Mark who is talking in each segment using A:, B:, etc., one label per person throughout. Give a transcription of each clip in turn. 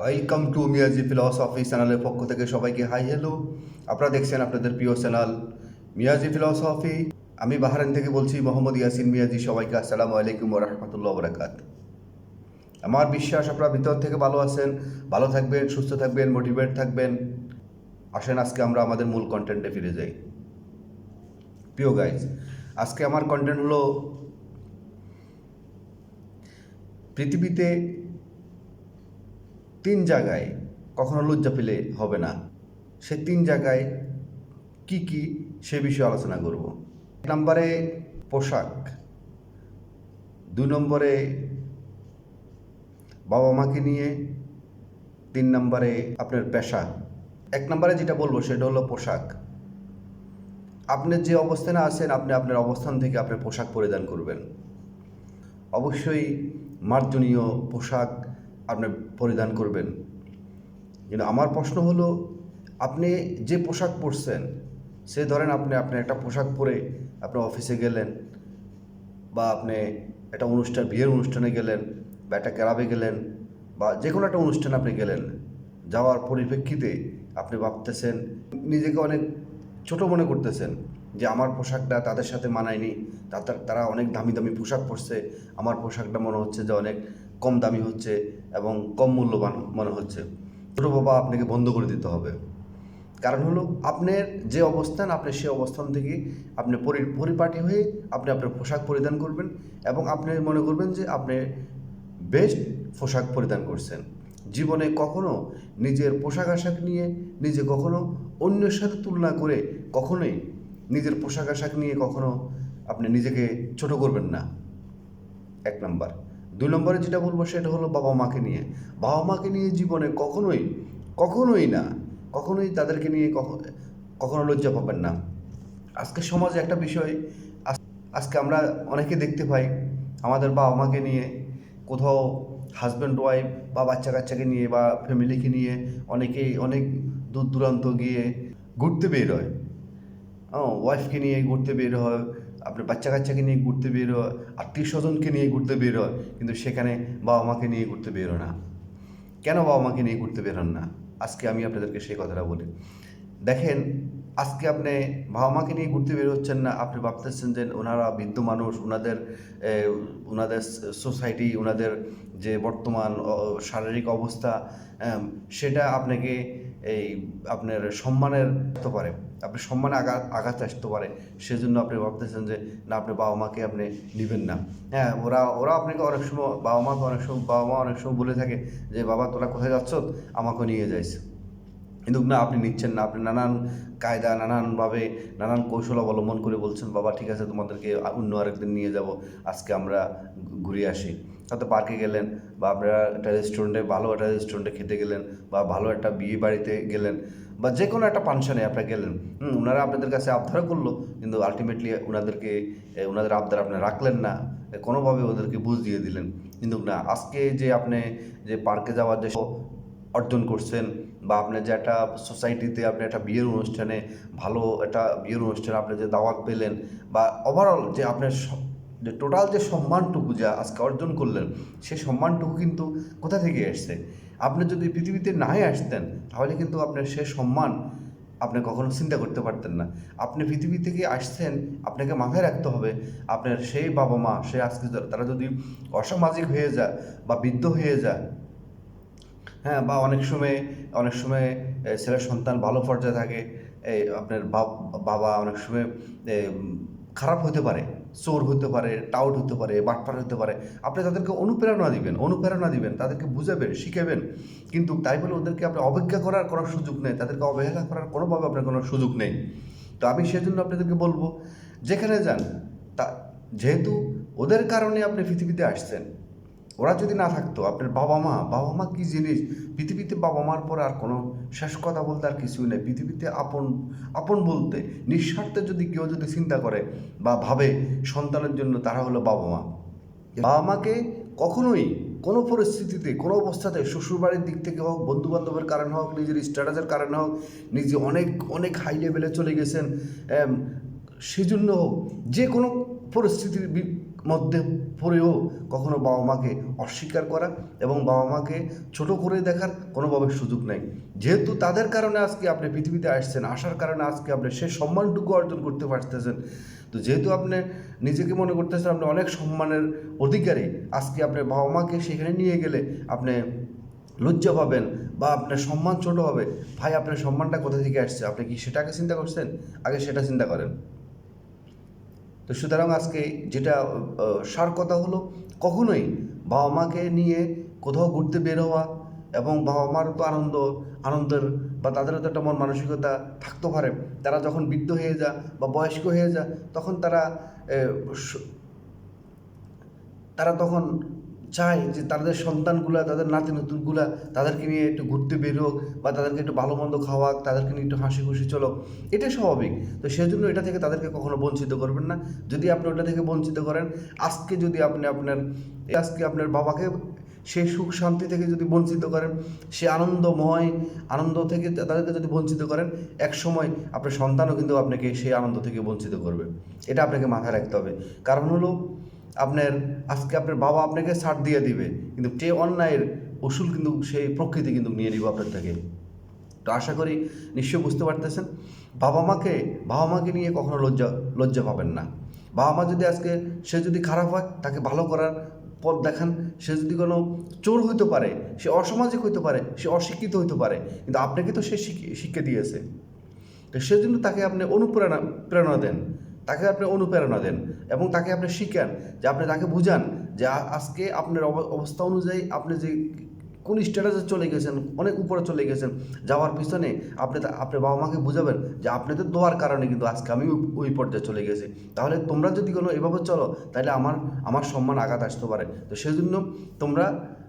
A: Welcome to Miyaji philosophy চ্যানেলের পক্ষ থেকে সবাইকে হাই হ্যালো। আপনারা দেখছেন আপনাদের প্রিয় চ্যানেল মিয়াজি ফিলসফি। আমি বাহারাইন থেকে বলছি, মোহাম্মদ ইয়াসিন মিয়াজি। সবাইকে আসসালামু আলাইকুম ওয়া রাহমাতুল্লাহি ওয়া বারাকাতুহু। আমার বিশ্বাস আপনারা ভিতর থেকে ভালো আছেন, ভালো থাকবেন, সুস্থ থাকবেন, মোটিভেট থাকবেন। আসেন আজকে আমরা আমাদের মূল কন্টেন্টে ফিরে যাই। প্রিয় গাইজ, আজকে আমার কন্টেন্ট হলো পৃথিবীতে 3 জায়গায় কখনো লজ্জা পেলে হবে না। সে 3 জায়গায় কি কি সে বিষয়ে আলোচনা করব। 1 নম্বরে পোশাক, 2 নম্বরে বাবা মাকে নিয়ে, 3 নম্বরে আপনার পেশা। 1 নম্বরে যেটা বলবো সেটা হলো পোশাক। আপনি যে অবস্থানে আছেন, আপনি আপনার অবস্থান থেকে আপনার পোশাক পরিধান করবেন। অবশ্যই মার্জনীয় পোশাক আপনি পরিধান করবেন। কিন্তু আমার প্রশ্ন হলো, আপনি যে পোশাক পরছেন, সে ধরেন আপনি একটা পোশাক পরে আপনি অফিসে গেলেন, বা আপনি একটা বিয়ের অনুষ্ঠানে গেলেন, বা একটা ক্লাবে গেলেন, বা যে কোনো একটা অনুষ্ঠানে আপনি গেলেন। যাওয়ার পরিপ্রেক্ষিতে আপনি ভাবতেছেন, নিজেকে অনেক ছোট মনে করতেছেন যে আমার পোশাকটা তাদের সাথে মানায়নি, তারা অনেক দামি দামি পোশাক পরছে, আমার পোশাকটা মনে হচ্ছে যে অনেক কম দামি হচ্ছে এবং কম মূল্যবান মনে হচ্ছে। ছোটো বাবা, আপনাকে বন্ধ করে দিতে হবে। কারণ হলো, আপনার যে অবস্থান, আপনি সে অবস্থান থেকে আপনি পরিপাটি হয়ে আপনি আপনার পোশাক পরিধান করবেন, এবং আপনি মনে করবেন যে আপনি বেস্ট পোশাক পরিধান করছেন। জীবনে কখনো নিজের পোশাক আশাক নিয়ে নিজে কখনো অন্যের সাথে তুলনা করে কখনোই নিজের পোশাক আশাক নিয়ে কখনো আপনি নিজেকে ছোট করবেন না। 1 নম্বর। 2 নম্বরে যেটা বলবো সেটা হলো বাবা মাকে নিয়ে। বাবা মাকে নিয়ে জীবনে কখনোই তাদেরকে নিয়ে কখনো লজ্জা পাবেন না। আজকে সমাজে একটা বিষয়, আজকে আমরা অনেকে দেখতে পাই, আমাদের বাবা মাকে নিয়ে কোথাও হাজব্যান্ড ওয়াইফ বা বাচ্চা কাচ্চাকে নিয়ে বা ফ্যামিলিকে নিয়ে অনেকেই অনেক দূর দূরান্ত গিয়ে ঘুরতে বের হয়। ওয়াইফকে নিয়ে ঘুরতে বের হয়, আপনার বাচ্চা কাচ্চাকে নিয়ে ঘুরতে বের হয়, আত্মীয় স্বজনকে নিয়ে ঘুরতে বের হয়, কিন্তু সেখানে বাবা মাকে নিয়ে ঘুরতে বের হয় না। কেন বাবা মাকে নিয়ে ঘুরতে বের হন না? আজকে আমি আপনাদেরকে সেই কথাটা বলি। দেখেন, আজকে আপনি বাবা মাকে নিয়ে ঘুরতে বের হচ্ছেন না, আপনি ভাবতেছেন যে ওনারা বৃদ্ধ মানুষ, ওনাদের সোসাইটি, ওনাদের যে বর্তমান শারীরিক অবস্থা, সেটা আপনাকে আপনার সম্মানের আসতে পারে, আপনি সম্মানে আঘাত আসতে পারে। সেজন্য আপনি ভাবতেছেন যে না, আপনি বাবা মাকে আপনি নেবেন না। হ্যাঁ, ওরা আপনাকে অনেক সময়, বাবা মা অনেক সময় বলে থাকে যে বাবা, তোরা কোথায় যাচ্ছ, আমাকে নিয়ে যাইস। কিন্তু না, আপনি নিচ্ছেন না। আপনি নানান কায়দা, নানানভাবে, নানান কৌশল অবলম্বন করে বলছেন, বাবা ঠিক আছে, তোমাদেরকে অন্য আরেকদিন নিয়ে যাব, আজকে আমরা ঘুরে আসি। হয়তো পার্কে গেলেন, বা আপনারা ভালো একটা রেস্টুরেন্টে খেতে গেলেন, বা ভালো একটা বিয়ে বাড়িতে গেলেন, বা যে কোনো একটা ফাংশনে আপনারা গেলেন। ওনারা আপনাদের কাছে আবদার করলো, কিন্তু আলটিমেটলি ওনাদের আবদার আপনি রাখলেন না, কোনোভাবে ওদেরকে বুঝ দিয়ে দিলেন। কিন্তু না, আজকে যে আপনি যে পার্কে যাওয়ার যে অর্জন করছেন, বা আপনি যে একটা সোসাইটিতে আপনি একটা ভালো একটা বিয়ের অনুষ্ঠানে আপনি যে দাওয়াত পেলেন, বা ওভারঅল যে আপনার যে টোটাল যে সম্মানটুকু যা আজকে অর্জন করলেন, সেই সম্মানটুকু কিন্তু কোথা থেকে এসছে? আপনি যদি পৃথিবীতে নাই আসতেন, তাহলে কিন্তু আপনার সে সম্মান আপনি কখনো চিন্তা করতে পারতেন না। আপনি পৃথিবী থেকে আসছেন, আপনাকে মাথায় রাখতে হবে, আপনার সেই বাবা মা, সে আজকে তারা যদি অসামাজিক হয়ে যায় বা বৃদ্ধ হয়ে যায়, হ্যাঁ, বা অনেক সময় ছেলের সন্তান ভালো পর্যায়ে থাকে, আপনার বাবা অনেক সময় খারাপ হতে পারে, চোর হতে পারে, টাউট হতে পারে, বাটপার হতে পারে। আপনি তাদেরকে অনুপ্রেরণা দিবেন, তাদেরকে বুঝাবেন, শিখাবেন। কিন্তু তাই বলে ওদেরকে আপনি অবজ্ঞা করার কোনো সুযোগ নেই, তাদেরকে অবহেলা করার কোনোভাবে আপনার কোনো সুযোগ নেই। তো আমি সেজন্য আপনাদেরকে বলবো, যেখানে যান, তা যেহেতু ওদের কারণে আপনি পৃথিবীতে আসছেন, ওরা যদি না থাকতো, আপনার বাবা মা কী জিনিস, পৃথিবীতে বাবা মার পর আর কোনো শেষ কথা বলতে আর কিছুই নেই। পৃথিবীতে আপন বলতে নিঃস্বার্থে যদি কেউ যদি চিন্তা করে বা ভাবে সন্তানের জন্য, তারা হলো বাবা মা। বাবা মাকে কখনোই কোনো পরিস্থিতিতে, কোনো অবস্থাতে, শ্বশুরবাড়ির দিক থেকে হোক, বন্ধু বান্ধবের কারণে হোক, নিজের স্ট্যাটাসের কারণে হোক, নিজে অনেক অনেক হাই লেভেলে চলে গেছেন, সেজন্য হোক, যে কোনো পরিস্থিতির মধ্যে পড়েও কখনো বাবা মাকে অস্বীকার করা এবং বাবা মাকে ছোট করে দেখার কোনোভাবে সুযোগ নেই। যেহেতু তাদের কারণে আজকে আপনি পৃথিবীতে আসছেন, আসার কারণে আজকে আপনি সে সম্মানটুকু অর্জন করতে পারতেছেন। তো যেহেতু আপনি নিজেকে মনে করতেছেন আপনি অনেক সম্মানের অধিকারী, আজকে আপনার বাবা মাকে সেখানে নিয়ে গেলে আপনি লজ্জা পাবেন বা আপনার সম্মান ছোট হবে। ভাই, আপনার সম্মানটা কোথা থেকে আসছে? আপনি কি সেটাকে চিন্তা করছেন? আগে সেটা চিন্তা করেন। তো সুতরাং আজকে যেটা সার কথা হলো, কখনোই বাবা মাকে নিয়ে কোথাও ঘুরতে বের হওয়া এবং বাবা মার তো আনন্দের বা তাদেরও তো একটা মন মানসিকতা থাকতে পারে। তারা যখন বৃদ্ধ হয়ে যায় বা বয়স্ক হয়ে যায় তখন তারা তখন চায় যে তাদের সন্তানগুলা, তাদের নাতি নতুনগুলা তাদেরকে নিয়ে একটু ঘুরতে বেরোক বা তাদেরকে একটু ভালো মন্দ খাওয়াক, তাদেরকে নিয়ে একটু হাসি খুশি চলো। এটাই স্বাভাবিক। তো সেজন্য এটা থেকে তাদেরকে কখনো বঞ্চিত করবেন না। যদি আপনি ওটা থেকে বঞ্চিত করেন, আজকে যদি আজকে আপনার বাবাকে সেই সুখ শান্তি থেকে যদি বঞ্চিত করেন, সে আনন্দ থেকে তাদেরকে যদি বঞ্চিত করেন, এক সময় আপনার সন্তানও কিন্তু আপনাকে সেই আনন্দ থেকে বঞ্চিত করবে। এটা আপনাকে মাথায় রাখতে হবে। কারণ হলো আজকে আপনার বাবা আপনাকে ছাড় দিয়ে দিবে, কিন্তু যে অন্যায়ের ওসুল কিন্তু সেই প্রকৃতি কিন্তু নিয়ে নিব আপনার থেকে। তো আশা করি নিশ্চয়ই বুঝতে পারতেছেন। বাবা মাকে নিয়ে কখনো লজ্জা পাবেন না। বাবা মা যদি সে যদি খারাপ হয়, তাকে ভালো করার পথ দেখান। সে যদি কোনো চোর হইতে পারে, সে অসামাজিক হইতে পারে, সে অশিক্ষিত হইতে পারে, কিন্তু আপনাকে তো সে শিক্ষা দিয়েছে। তো সেজন্য তাকে আপনি প্রেরণা দেন, তাকে আপনি অনুপ্রেরণা দেন এবং তাকে আপনি শিখান, যে আপনি তাকে বুঝান যে আজকে আপনার অবস্থা অনুযায়ী আপনি যে কোন স্ট্যাটাসে চলে গেছেন, অনেক উপরে চলে গেছেন, যাওয়ার পিছনে আপনি বাবা মাকে বুঝাবেন যে আপনাদের দোয়ার কারণে কিন্তু আজকে আমি ওই পর্যায়ে চলে গেছি। তাহলে তোমরা যদি কোনো এভাবে চলো, তাহলে আমার সম্মান আঘাত আসতে পারে। তো সেজন্য তোমরা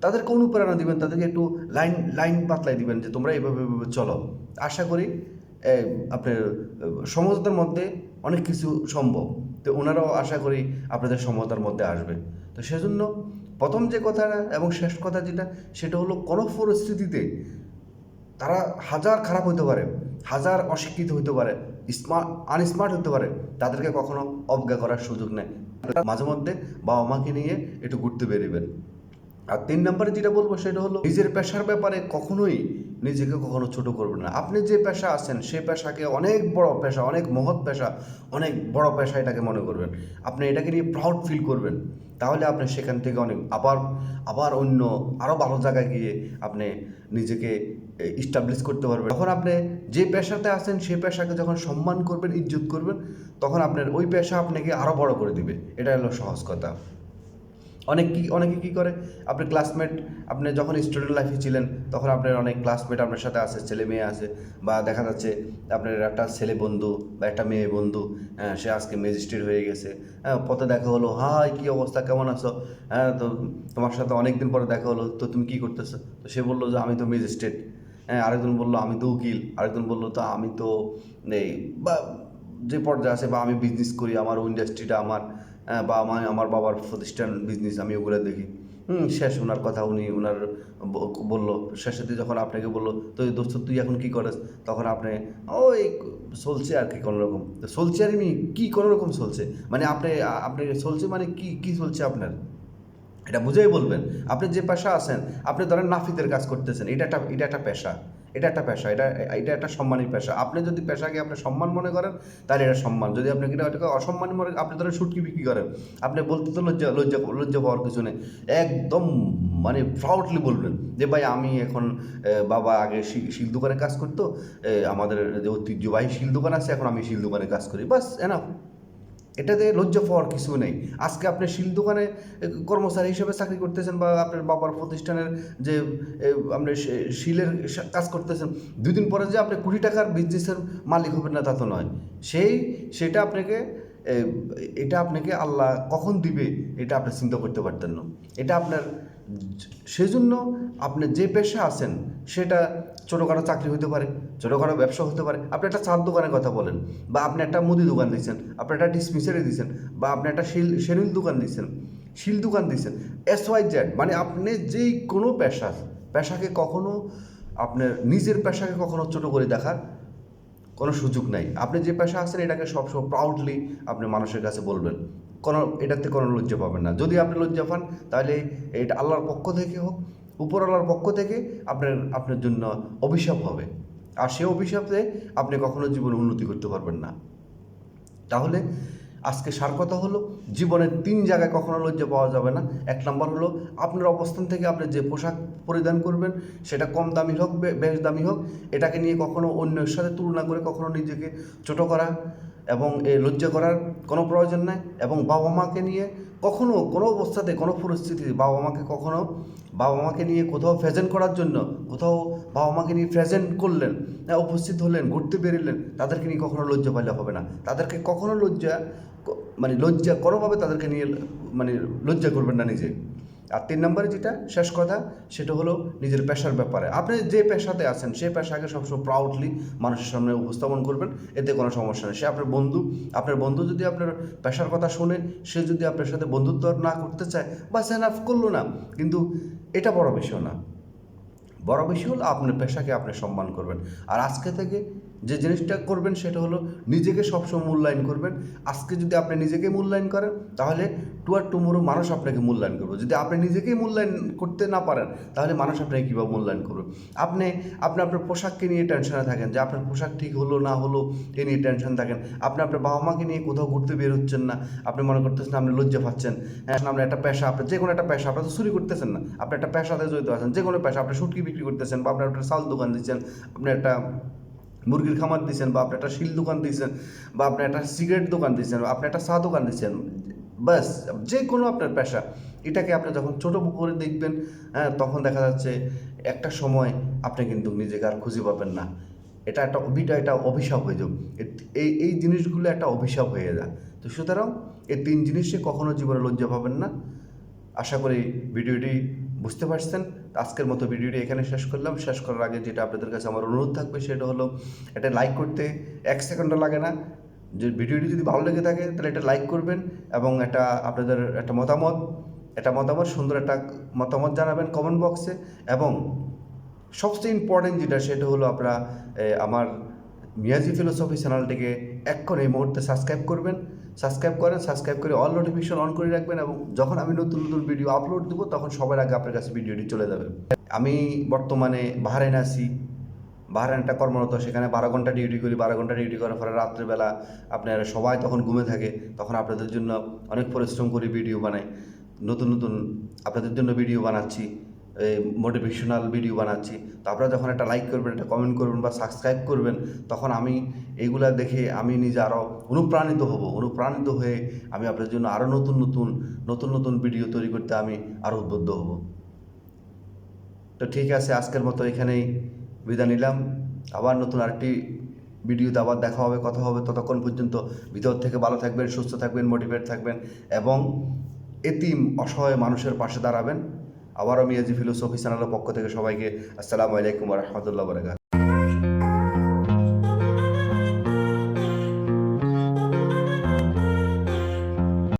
A: তাদেরকে অনুপ্রেরণা দিবেন, তাদেরকে একটু লাইন পাতলাই দিবেন যে তোমরা এভাবে চলো। আশা করি আপনার সমঝোতার মধ্যে অনেক কিছু সম্ভব। তো ওনারাও আশা করি আপনাদের সমঝোতার মধ্যে আসবে। তো সেজন্য প্রথম যে কথাটা এবং শেষ কথা যেটা, সেটা হলো কোনো পরিস্থিতিতে তারা হাজার খারাপ হতে পারে, হাজার অশিক্ষিত হতে পারে, আনস্মার্ট হতে পারে, তাদেরকে কখনো অবজ্ঞা করার সুযোগ নেই। মাঝে মধ্যে বাবা মাকে নিয়ে একটু ঘুরতে বেরোবেন। আর 3 নম্বরে যেটা বলবো সেটা হলো নিজের পেশার ব্যাপারে কখনোই নিজেকে কখনো ছোট করবেন না। আপনি যে পেশা আছেন সে পেশাকে অনেক বড় পেশা, অনেক মহৎ পেশা, অনেক বড় পেশা এটাকে মনে করবেন। আপনি এটাকে নিয়ে প্রাউড ফিল করবেন। তাহলে আপনি সেখান থেকে আবার অন্য আরও ভালো জায়গায় গিয়ে আপনি নিজেকে ইস্টাবলিশ করতে পারবেন। যখন আপনি যে পেশাতে আছেন সেই পেশাকে যখন সম্মান করবেন, ইজ্জত করবেন, তখন আপনার ওই পেশা আপনাকে আরও বড় করে দিবে। এটা হলো সহজ কথা। অনেকে কী করে, আপনি ক্লাসমেট, আপনি যখন স্টুডেন্ট লাইফে ছিলেন তখন আপনার অনেক ক্লাসমেট আপনার সাথে আছে, ছেলে মেয়ে আছে, বা দেখা যাচ্ছে আপনার একটা ছেলে বন্ধু বা একটা মেয়ে বন্ধু, সে আজকে ম্যাজিস্ট্রেট হয়ে গেছে। পথে দেখা হলো, হাই কী অবস্থা, কেমন আছো? তো তোমার সাথে অনেক দিন পরে দেখা হলো, তো তুমি কী করতেছো? তো সে বললো যে আমি তো ম্যাজিস্ট্রেট। আরেকজন বললো আমি তো উকিল, আরেকজন বললো তো আমি তো নেই, বা যে পর্যায়ে আছে, বা আমি বিজনেস করি, আমার ইন্ডাস্ট্রিটা বা আমার বাবার প্রতিষ্ঠান বিজনেস, আমি ওগুলো দেখি। শেষ ওনার কথা ওনার বললো, শেষেতে যখন আপনাকে বললো তো দোস্ত তুই এখন কী করিস, তখন আপনি ওই চলছে আর কি কোনোরকম। তো চলছে আর কি কোনোরকম চলছে, মানে আপনি চলছে মানে কি চলছে আপনার, এটা বুঝেই বলবেন। আপনি যে পেশা আছেন, আপনি ধরেন নাফিতের কাজ করতেছেন, এটা একটা পেশা, এটা একটা সম্মানী পেশা। আপনি যদি পেশাকে আপনি সম্মান মনে করেন, তাহলে এটা সম্মান। যদি আপনি এটাকে অসম্মানী মনে, আপনি ধরেন শুটকি বিক্রি করেন, আপনি বলতে তো লজ্জা পাওয়ার কিছু নেই। একদম মানে প্রাউডলি বলবেন যে ভাই আমি এখন, বাবা আগে শিল দোকানে কাজ করতো, আমাদের যে ঐতিহ্যবাহী শিল দোকান আছে, এখন আমি শিল দোকানে কাজ করি, বাস এনাফ। এটাতে লজ্জা পাওয়ার কিছু নেই। আজকে আপনি শিল দোকানে কর্মচারী হিসেবে চাকরি করতেছেন, বা আপনার বাবার প্রতিষ্ঠানের যে আপনি শিলের কাজ করতেছেন, 2 দিন পরে যে আপনি কোটি টাকার বিজনেসের মালিক হবেন না তা তো নয়। সেটা আপনাকে আল্লাহ কখন দিবে এটা আপনি চিন্তা করতে পারতেন না। এটা আপনার, সেজন্য আপনি যে পেশা আছেন সেটা ছোটোখাটো চাকরি হতে পারে, ছোটোখাটো ব্যবসা হতে পারে। আপনি একটা চার দোকানের কথা বলেন, বা আপনি একটা মুদি দোকান দিচ্ছেন, আপনি একটা ডিসমিসারি দিচ্ছেন, বা আপনি একটা শিল দোকান দিচ্ছেন, SYZ, মানে আপনি যেই কোনো পেশাকে কখনো আপনার নিজের পেশাকে কখনো ছোটো করে দেখার কোনো সুযোগ নাই। আপনি যে পেশা আছেন এটাকে সবসময় প্রাউডলি আপনি মানুষের কাছে বলবেন। এটাতে কোনো লজ্জা পাবেন না। যদি আপনি লজ্জা পান তাহলে এটা আল্লাহর পক্ষ থেকে হোক, উপরওয়ালার পক্ষ থেকে আপনার জন্য অভিশাপ হবে, আর সে অভিশাপে আপনি কখনো জীবনে উন্নতি করতে পারবেন না। তাহলে আজকে সার কথা হলো, জীবনের 3 জায়গায় কখনো লজ্জা পাওয়া যাবে না। 1 নম্বর হলো আপনার অবস্থান থেকে আপনি যে পোশাক পরিধান করবেন সেটা কম দামি হোক বেশ দামি হোক, এটাকে নিয়ে কখনো অন্যের সাথে তুলনা করে কখনো নিজেকে ছোট করা এবং লজ্জা করার কোনো প্রয়োজন নাই। এবং বাবা মাকে নিয়ে কখনো কোনো অবস্থাতে কোনো পরিস্থিতিতে বাবা মাকে নিয়ে কোথাও প্রেজেন্ট করার জন্য কোথাও বাবা মাকে নিয়ে প্রেজেন্ট করলেন, উপস্থিত হলেন, ঘুরতে বেরোলেন, তাদেরকে নিয়ে কখনো লজ্জা পাইলে হবে না। তাদেরকে কখনো লজ্জা কোনোভাবে তাদেরকে নিয়ে লজ্জা করবেন না নিজে। আর 3 নম্বরে যেটা শেষ কথা, সেটা হলো নিজের পেশার ব্যাপারে। আপনি যে পেশাতে আছেন সেই পেশাকে সবসময় প্রাউডলি মানুষের সামনে উপস্থাপন করবেন, এতে কোনো সমস্যা নেই। সে আপনার বন্ধু যদি আপনার পেশার কথা শুনে সে যদি আপনার সাথে বন্ধুত্ব না করতে চায় বা সেনাফ করলো না, কিন্তু এটা বড় বিষয় না। বড় বিষয় হলো আপনার পেশাকে আপনি সম্মান করবেন। আর আজকে থেকে যে জিনিসটা করবেন সেটা হলো নিজেকে সবসময় মূল্যায়ন করবেন। আজকে যদি আপনি নিজেকে মূল্যায়ন করেন তাহলে টুমোরো মানুষ আপনাকে মূল্যায়ন করবে। যদি আপনি নিজেকেই মূল্যায়ন করতে না পারেন তাহলে মানুষ আপনাকে কীভাবে মূল্যায়ন করবে? আপনি আপনার পোশাককে নিয়ে টেনশনে থাকেন যে আপনার পোশাক ঠিক হলো না হলো এ নিয়ে টেনশন থাকেন। আপনি আপনার বাবা মাকে নিয়ে কোথাও ঘুরতে বের হচ্ছেন না, আপনি মনে করতেছেন আপনি লজ্জা পাচ্ছেন। আপনার একটা পেশা, আপনার যে কোনো একটা পেশা, আপনি তো চুরি করতেছেন না, আপনি একটা পেশাতে জড়িত আছেন, যে কোনো পেশা, আপনি শুটকি বিক্রি করতেছেন বা আপনার একটা চাল দোকান দিচ্ছেন, আপনি একটা মুরগির খামার দিচ্ছেন বা আপনি একটা শিল দোকান দিচ্ছেন বা আপনি একটা সিগারেট দোকান দিচ্ছেন, আপনি একটা চা দোকান দিচ্ছেন, বাস যে কোনো আপনার পেশা, এটাকে আপনি যখন ছোটো করে দেখবেন, তখন দেখা যাচ্ছে একটা সময় আপনি কিন্তু নিজেকে আর খুঁজে পাবেন না। এটা একটা অভিশাপ হয়ে যাবে। এই জিনিসগুলো একটা অভিশাপ হয়ে যায়। তো সুতরাং এই 3 জিনিসে কখনো জীবনে লজ্জা পাবেন না। আশা করি ভিডিওটি বুঝতে পারছেন। আজকের মতো ভিডিওটি এখানে শেষ করলাম। শেষ করার আগে যেটা আপনাদের কাছে আমার অনুরোধ থাকবে সেটা হলো, এটা লাইক করতে 1 সেকেন্ডও লাগে না। যে ভিডিওটি যদি ভালো লেগে থাকে তাহলে এটা লাইক করবেন এবং আপনাদের সুন্দর একটা মতামত জানাবেন কমেন্ট বক্সে। এবং সবচেয়ে ইম্পর্টেন্ট যেটা সেটা হলো আপনারা আমার মিয়াজি ফিলোসফি চ্যানেলটিকে এখন এই মুহূর্তে সাবস্ক্রাইব করে অল নোটিফিকেশন অন করে রাখবেন এবং যখন আমি নতুন ভিডিও আপলোড দেবো তখন সবার আগে আপনার কাছে ভিডিওটি চলে যাবে। আমি বর্তমানে বাহরাইনে আছি। বাহরাইনটা কর্মরত, সেখানে 12 ঘন্টা ডিউটি করি। 12 ঘন্টা ডিউটি করার পরে রাত্রেবেলা আপনারা সবাই তখন ঘুমে থাকে, তখন আপনাদের জন্য অনেক পরিশ্রম করে ভিডিও বানাই। নতুন আপনাদের জন্য ভিডিও বানাচ্ছি, মোটিভেশনাল ভিডিও বানাচ্ছি। তো আপনারা যখন একটা লাইক করবেন, একটা কমেন্ট করবেন বা সাবস্ক্রাইব করবেন, তখন আমি এইগুলা দেখে আমি নিজে আরও অনুপ্রাণিত হয়ে আমি আপনাদের জন্য আরও নতুন ভিডিও তৈরি করতে আমি আরও উদ্বুদ্ধ হব। তো ঠিক আছে, আজকের মতো এখানেই বিদায় নিলাম। আবার নতুন আরেকটি ভিডিওতে আবার দেখা হবে, কথা হবে। ততক্ষণ পর্যন্ত ভিতর থেকে ভালো থাকবেন, সুস্থ থাকবেন, মোটিভেট থাকবেন এবং এতিম অসহায় মানুষের পাশে দাঁড়াবেন। আবারও মিয়াজি ফিলোসফি চ্যানেলের পক্ষ থেকে সবাইকে আসসালামু আলাইকুম ওয়া রাহমাতুল্লাহি ওয়া বারাকাতুহু।